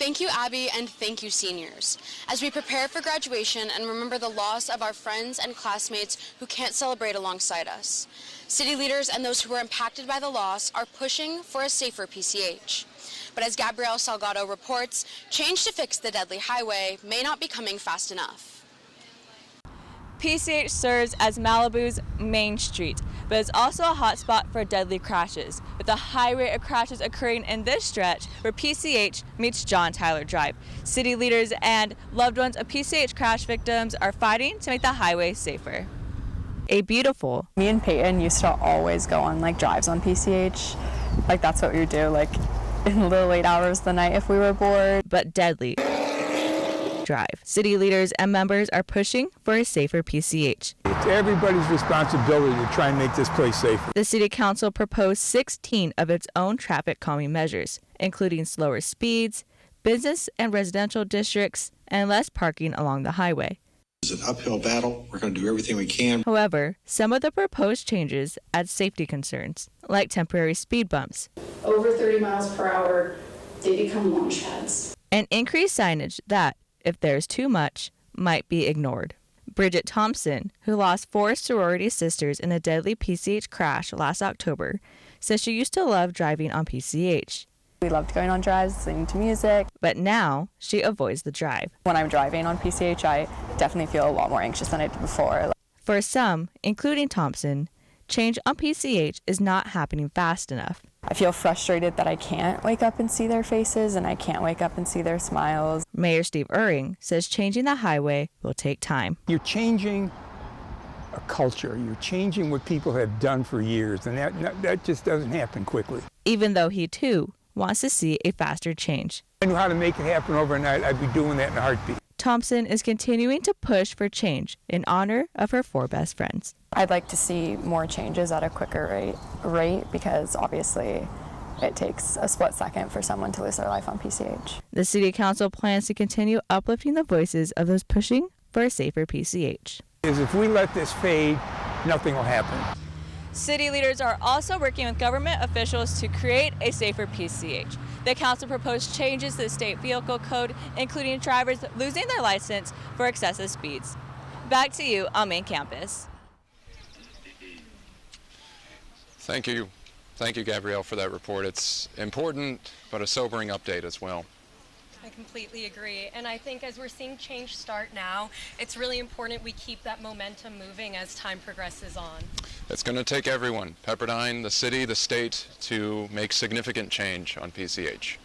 Thank you, Abby, and thank you, seniors. As we prepare for graduation and remember the loss of our friends and classmates who can't celebrate alongside us, city leaders and those who were impacted by the loss are pushing for a safer PCH. But as Gabrielle Salgado reports, change to fix the deadly highway may not be coming fast enough. PCH serves as Malibu's main street, but it's also a hotspot for deadly crashes, with a high rate of crashes occurring in this stretch where PCH meets John Tyler Drive. City leaders and loved ones of PCH crash victims are fighting to make the highway safer. Me and Peyton used to always go on drives on PCH. That's what we would do, in the late hours of the night if we were bored. But deadly drive. City leaders and members are pushing for a safer PCH. It's everybody's responsibility to try and make this place safer. The City Council proposed 16 of its own traffic calming measures, including slower speeds, business and residential districts, and less parking along the highway. It's an uphill battle. We're going to do everything we can. However, some of the proposed changes add safety concerns, like temporary speed bumps. Over 30 miles per hour, they become launch pads. And increased signage that, if there's too much, might be ignored. Bridget Thompson, who lost 4 sorority sisters in a deadly PCH crash last October, says she used to love driving on PCH. We loved going on drives, listening to music. But now, she avoids the drive. When I'm driving on PCH, I definitely feel a lot more anxious than I did before. For some, including Thompson, change on PCH is not happening fast enough. I feel frustrated that I can't wake up and see their faces and I can't wake up and see their smiles. Mayor Steve Ehring says changing the highway will take time. You're changing a culture. You're changing what people have done for years, and that just doesn't happen quickly. Even though he, too, wants to see a faster change. If I knew how to make it happen overnight, I'd be doing that in a heartbeat. Thompson is continuing to push for change in honor of her 4 best friends. I'd like to see more changes at a quicker rate because obviously it takes a split second for someone to lose their life on PCH. The City Council plans to continue uplifting the voices of those pushing for a safer PCH. If we let this fade, nothing will happen. City leaders are also working with government officials to create a safer PCH. The council proposed changes to the state vehicle code, including drivers losing their license for excessive speeds. Back to you on main campus. Thank you, Gabrielle, for that report. It's important, but a sobering update as well. I completely agree, and I think as we're seeing change start now, it's really important we keep that momentum moving as time progresses on. It's going to take everyone, Pepperdine, the city, the state, to make significant change on PCH.